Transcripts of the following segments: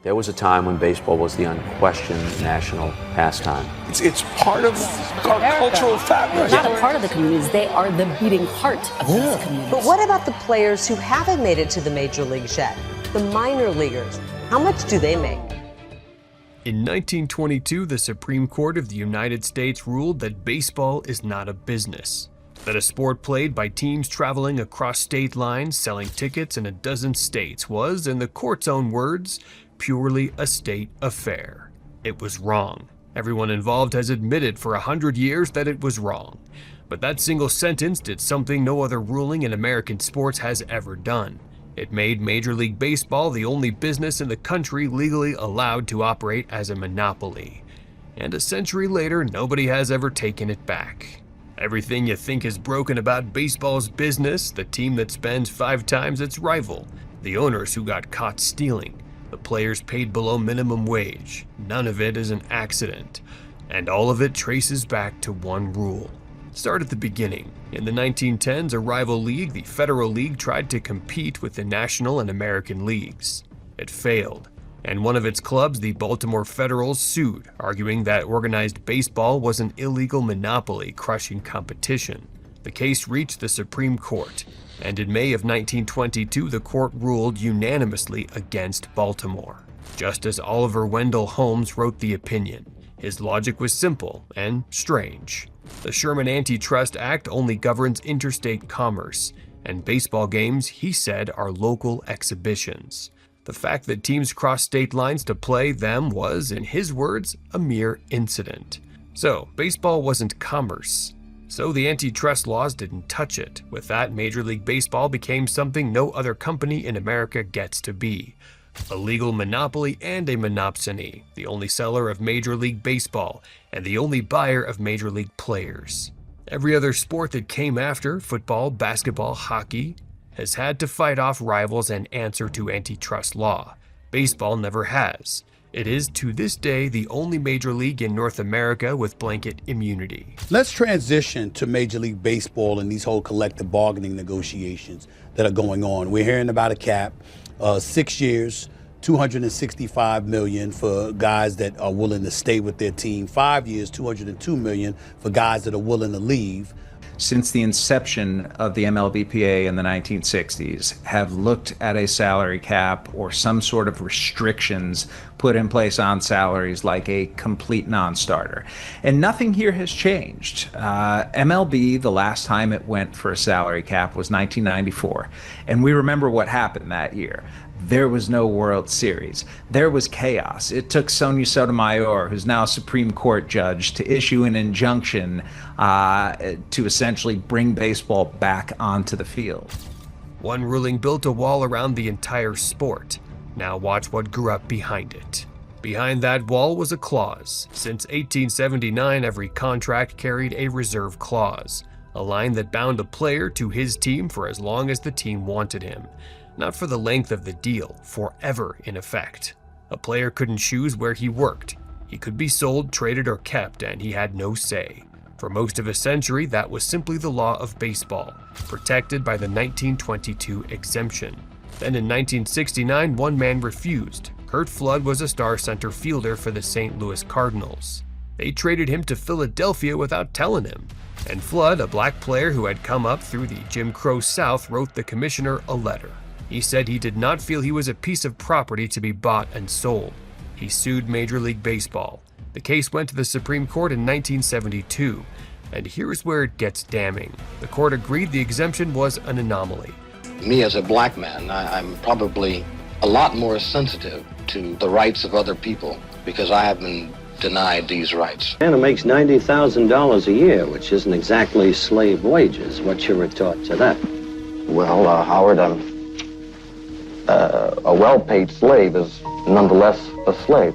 There was a time when baseball was the unquestioned national pastime. It's part of our cultural fabric. They're not a part of the communities. They are the beating heart of these communities. But what about the players who haven't made it to the major leagues yet? The minor leaguers. How much do they make? In 1922, the Supreme Court of the United States ruled that baseball is not a business, that a sport played by teams traveling across state lines selling tickets in a dozen states was, in the court's own words, purely a state affair. It was wrong. Everyone involved has admitted for 100 years that it was wrong. But that single sentence did something no other ruling in American sports has ever done. It made Major League Baseball the only business in the country legally allowed to operate as a monopoly. And a century later, nobody has ever taken it back. Everything you think is broken about baseball's business, the team that spends 5 times its rival, the owners who got caught stealing, the players paid below minimum wage, none of it is an accident. And all of it traces back to one rule. Start at the beginning. In the 1910s, a rival league, the Federal League, tried to compete with the National and American leagues. It failed, and one of its clubs, the Baltimore Federals, sued, arguing that organized baseball was an illegal monopoly crushing competition. The case reached the Supreme Court, and in May of 1922, the court ruled unanimously against Baltimore. Justice Oliver Wendell Holmes wrote the opinion. His logic was simple and strange. The Sherman Antitrust Act only governs interstate commerce, and baseball games, he said, are local exhibitions. The fact that teams crossed state lines to play them was, in his words, a mere incident. So, baseball wasn't commerce. So the antitrust laws didn't touch it. With that, Major League Baseball became something no other company in America gets to be. A legal monopoly and a monopsony, the only seller of Major League Baseball and the only buyer of Major League players. Every other sport that came after, football, basketball, hockey, has had to fight off rivals and answer to antitrust law. Baseball never has. It is, to this day, the only major league in North America with blanket immunity. Let's transition to Major League Baseball and these whole collective bargaining negotiations that are going on. We're hearing about a cap, 6 years, $265 million for guys that are willing to stay with their team, 5 years, $202 million for guys that are willing to leave. Since the inception of the MLBPA in the 1960s, have looked at a salary cap or some sort of restrictions put in place on salaries like a complete non-starter. And nothing here has changed. MLB, the last time it went for a salary cap was 1994. And we remember what happened that year. There was no World Series. There was chaos. It took Sonia Sotomayor, who's now a Supreme Court judge, to issue an injunction to essentially bring baseball back onto the field. One ruling built a wall around the entire sport. Now watch what grew up behind it. Behind that wall was a clause. Since 1879, every contract carried a reserve clause, a line that bound a player to his team for as long as the team wanted him. Not for the length of the deal, forever in effect. A player couldn't choose where he worked. He could be sold, traded, or kept, and he had no say. For most of a century, that was simply the law of baseball, protected by the 1922 exemption. Then in 1969, one man refused. Curt Flood was a star center fielder for the St. Louis Cardinals. They traded him to Philadelphia without telling him. And Flood, a black player who had come up through the Jim Crow South, wrote the commissioner a letter. He said he did not feel he was a piece of property to be bought and sold. He sued Major League Baseball. The case went to the Supreme Court in 1972, and here's where it gets damning. The court agreed the exemption was an anomaly. Me as a black man, I'm probably a lot more sensitive to the rights of other people because I have been denied these rights. Anna makes $90,000 a year, which isn't exactly slave wages. What's your retort to that? Well, Howard, a well-paid slave is nonetheless a slave.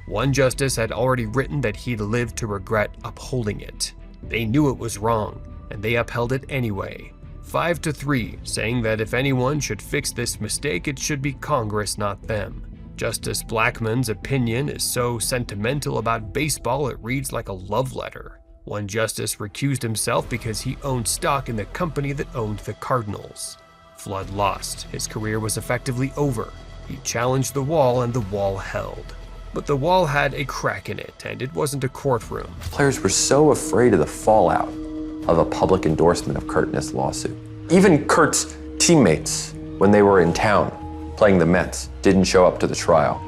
One justice had already written that he'd live to regret upholding it. They knew it was wrong, and they upheld it anyway. 5-3, saying that if anyone should fix this mistake, it should be Congress, not them. Justice Blackmun's opinion is so sentimental about baseball it reads like a love letter. One justice recused himself because he owned stock in the company that owned the Cardinals. Flood lost. His career was effectively over. He challenged the wall and the wall held. But the wall had a crack in it, and it wasn't a courtroom. Players were so afraid of the fallout of a public endorsement of Kurt in this lawsuit. Even Kurt's teammates, when they were in town playing the Mets, didn't show up to the trial.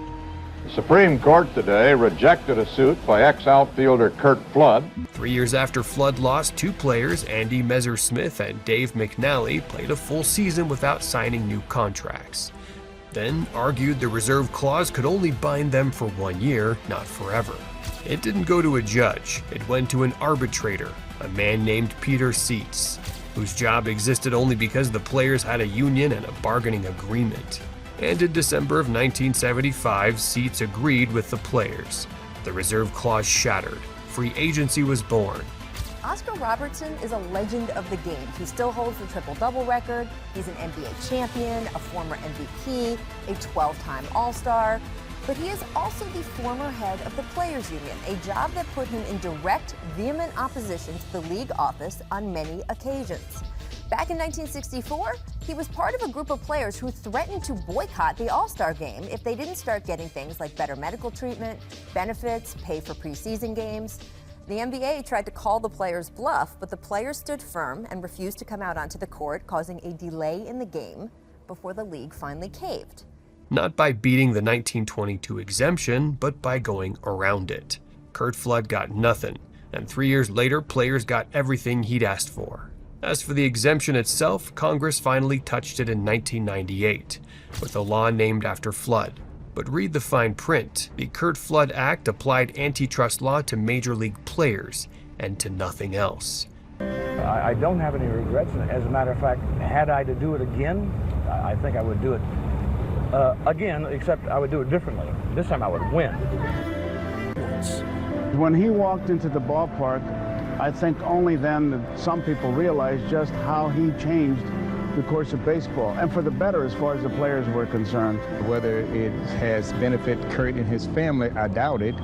The Supreme Court today rejected a suit by ex-outfielder Kurt Flood. 3 years after Flood lost, two players, Andy Messersmith and Dave McNally, played a full season without signing new contracts. Then argued the reserve clause could only bind them for 1 year, not forever. It didn't go to a judge. It went to an arbitrator, a man named Peter Seitz, whose job existed only because the players had a union and a bargaining agreement. And in December of 1975, Seitz agreed with the players. The reserve clause shattered. Free agency was born. Oscar Robertson is a legend of the game. He still holds the triple-double record. He's an NBA champion, a former MVP, a 12-time All-Star. But he is also the former head of the Players Union, a job that put him in direct, vehement opposition to the league office on many occasions. Back in 1964, he was part of a group of players who threatened to boycott the All-Star game if they didn't start getting things like better medical treatment, benefits, pay for preseason games. The NBA tried to call the players' bluff, but the players stood firm and refused to come out onto the court, causing a delay in the game before the league finally caved. Not by beating the 1922 exemption, but by going around it. Kurt Flood got nothing, and 3 years later, players got everything he'd asked for. As for the exemption itself, Congress finally touched it in 1998, with a law named after Flood. But read the fine print. The Kurt Flood Act applied antitrust law to major league players and to nothing else. I don't have any regrets. As a matter of fact, had I to do it again, I think I would do it again, except I would do it differently. This time I would win. When he walked into the ballpark, I think only then that some people realized just how he changed the course of baseball, and for the better as far as the players were concerned. Whether it has benefited Kurt and his family, I doubt it,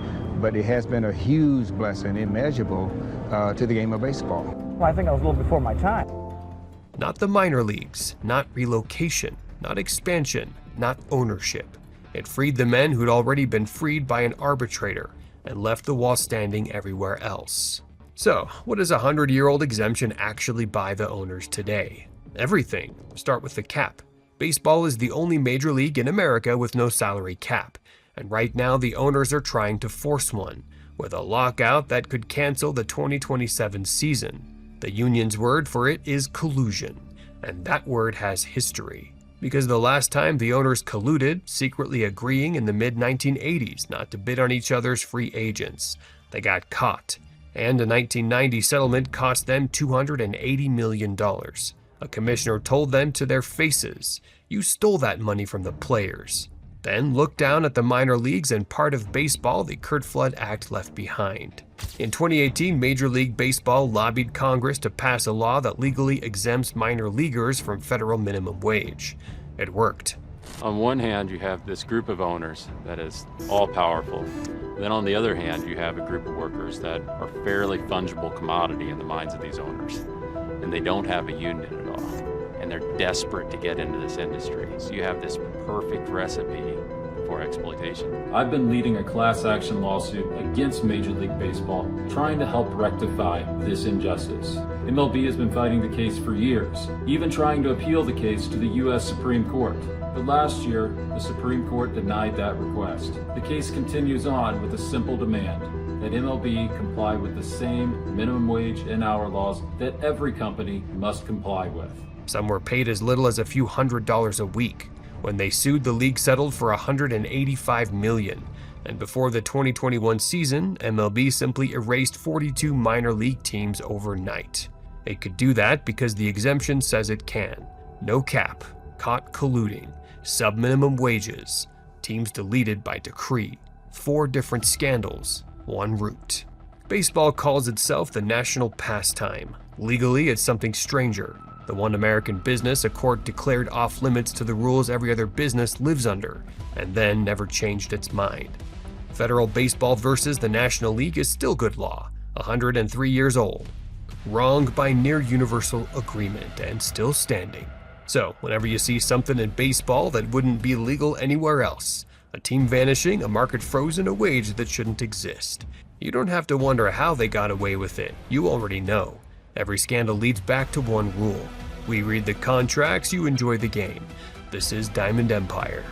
but it has been a huge blessing, immeasurable, to the game of baseball. Well, I think I was a little before my time. Not the minor leagues, not relocation, not expansion, not ownership. It freed the men who'd already been freed by an arbitrator and left the wall standing everywhere else. So, what does a 100-year-old exemption actually buy the owners today? Everything. Start with the cap. Baseball is the only major league in America with no salary cap, and right now the owners are trying to force one, with a lockout that could cancel the 2027 season. The union's word for it is collusion, and that word has history. Because the last time the owners colluded, secretly agreeing in the mid-1980s not to bid on each other's free agents, they got caught. And a 1990 settlement cost them $280 million. A commissioner told them to their faces, "You stole that money from the players." Then looked down at the minor leagues and part of baseball the Kurt Flood Act left behind. In 2018, Major League Baseball lobbied Congress to pass a law that legally exempts minor leaguers from federal minimum wage. It worked. On one hand, you have this group of owners that is all-powerful. Then on the other hand, you have a group of workers that are fairly fungible commodity in the minds of these owners. And they don't have a union at all. And they're desperate to get into this industry. So you have this perfect recipe for exploitation. I've been leading a class action lawsuit against Major League Baseball, trying to help rectify this injustice. MLB has been fighting the case for years, even trying to appeal the case to the U.S. Supreme Court. But last year, the Supreme Court denied that request. The case continues on with a simple demand that MLB comply with the same minimum wage and hour laws that every company must comply with. Some were paid as little as a few $100s a week. When they sued, the league settled for $185 million. And before the 2021 season, MLB simply erased 42 minor league teams overnight. It could do that because the exemption says it can. No cap, caught colluding, sub-minimum wages, teams deleted by decree, 4 different scandals, one root. Baseball calls itself the national pastime. Legally, it's something stranger. The one American business a court declared off limits to the rules every other business lives under, and then never changed its mind. Federal baseball versus the National League is still good law, 103 years old. Wronged by near universal agreement and still standing. So, whenever you see something in baseball that wouldn't be legal anywhere else, a team vanishing, a market frozen, a wage that shouldn't exist, you don't have to wonder how they got away with it. You already know. Every scandal leads back to one rule. We read the contracts, you enjoy the game. This is Diamond Empire.